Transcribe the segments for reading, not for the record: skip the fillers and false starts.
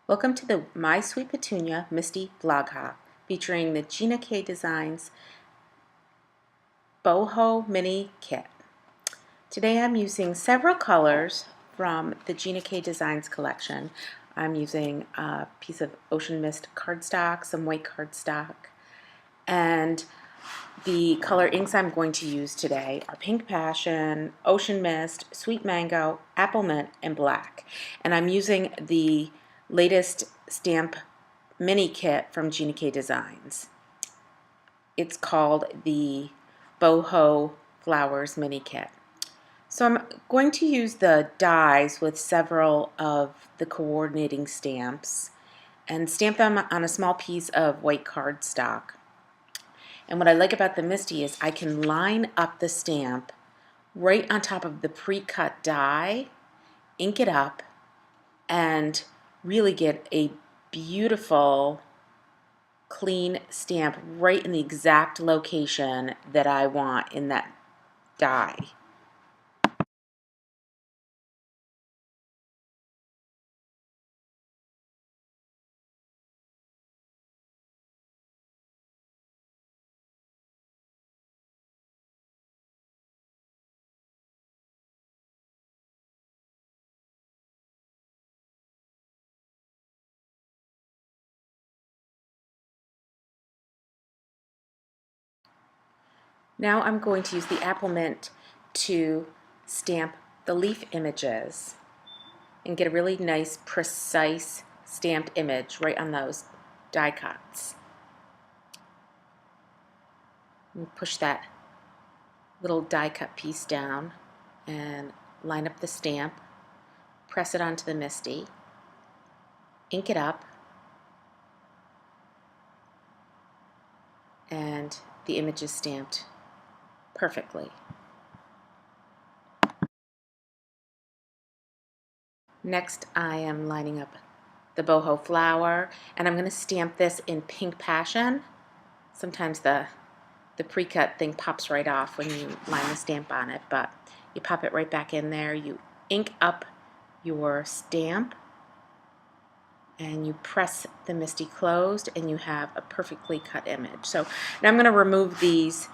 Welcome to the My Sweet Petunia Misti vlog haul, featuring the Gina K Designs Boho Mini Kit. Today I'm using several colors from the Gina K Designs collection. I'm using a piece of Ocean Mist cardstock, some white cardstock, and the color inks I'm going to use today are Pink Passion, Ocean Mist, Sweet Mango, Apple Mint, and Black. And I'm using the latest stamp mini kit from Gina K Designs. It's called the Boho Flowers Mini Kit. So I'm going to use the dies with several of the coordinating stamps and stamp them on a small piece of white cardstock. And what I like about the Misti is I can line up the stamp right on top of the pre-cut die, ink it up, and really get a beautiful, clean stamp right in the exact location that I want in that die. Now I'm going to use the Apple Mint to stamp the leaf images and get a really nice, precise stamped image right on those die cuts. And push that little die cut piece down and line up the stamp, press it onto the Misti, ink it up, and the image is stamped perfectly. Next, I am lining up the boho flower, and I'm going to stamp this in Pink Passion. Sometimes the pre-cut thing pops right off when you line the stamp on it, but you pop it right back in there. You ink up your stamp, and you press the Misti closed, and you have a perfectly cut image. So now I'm going to remove these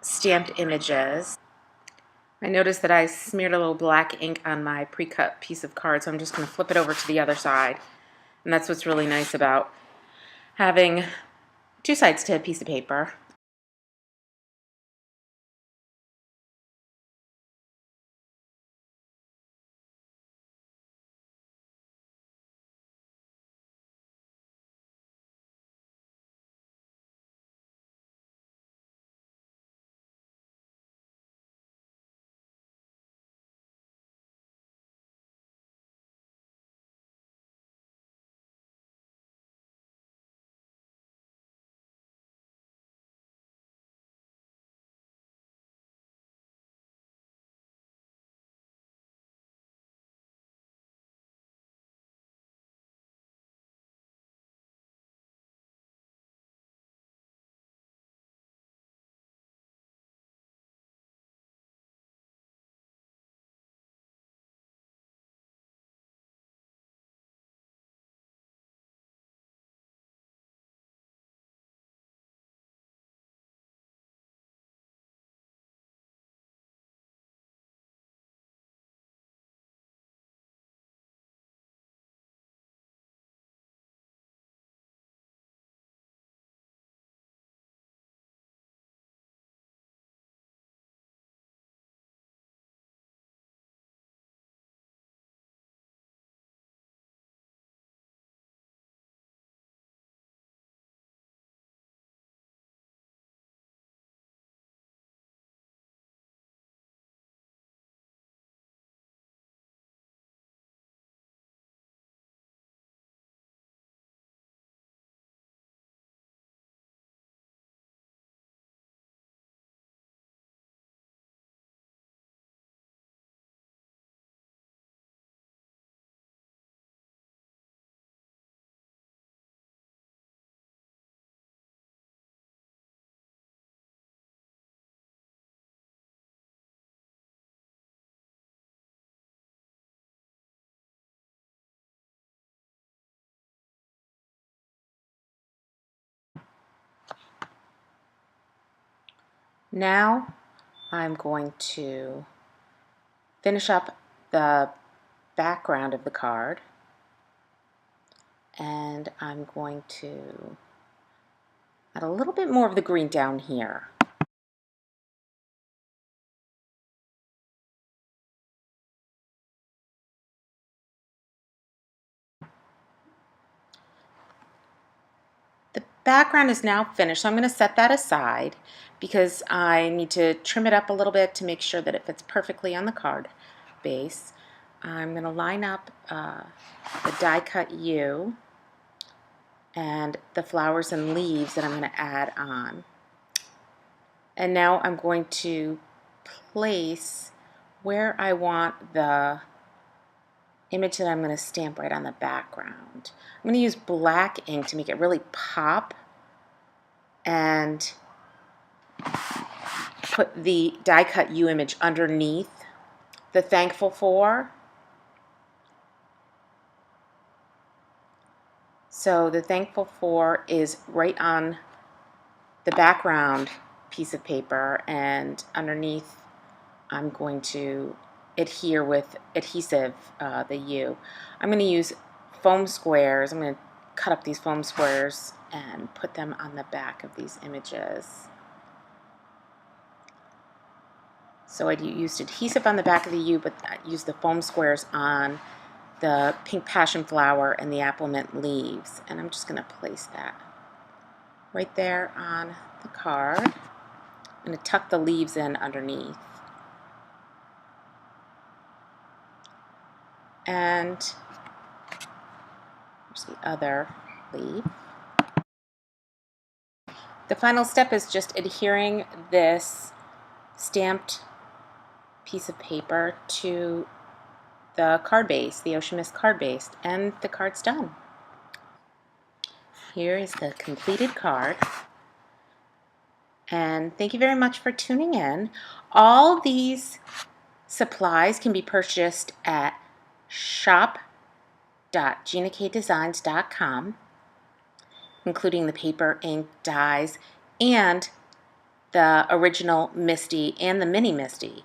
stamped images. I noticed that I smeared a little black ink on my pre-cut piece of card, so I'm just going to flip it over to the other side. And that's what's really nice about having two sides to a piece of paper. Now I'm going to finish up the background of the card, and I'm going to add a little bit more of the green down here. The background is now finished, so I'm going to set that aside because I need to trim it up a little bit to make sure that it fits perfectly on the card base. I'm going to line up the die cut U and the flowers and leaves that I'm going to add on. And now I'm going to place where I want the image that I'm going to stamp right on the background. I'm going to use black ink to make it really pop and put the die cut U image underneath the Thankful For. So the Thankful For is right on the background piece of paper, and underneath I'm going to adhere with adhesive the U. I'm going to use foam squares. I'm going to cut up these foam squares and put them on the back of these images. So I used adhesive on the back of the U, but I used the foam squares on the pink passion flower and the apple mint leaves. And I'm just going to place that right there on the card. I'm going to tuck the leaves in underneath. And here's the other leaf. The final step is just adhering this stamped piece of paper to the card base, the Ocean Mist card base, and the card's done. Here is the completed card. And thank you very much for tuning in. All these supplies can be purchased at shop.ginakdesigns.com, including the paper, ink, dies, and the original Misti and the mini Misti.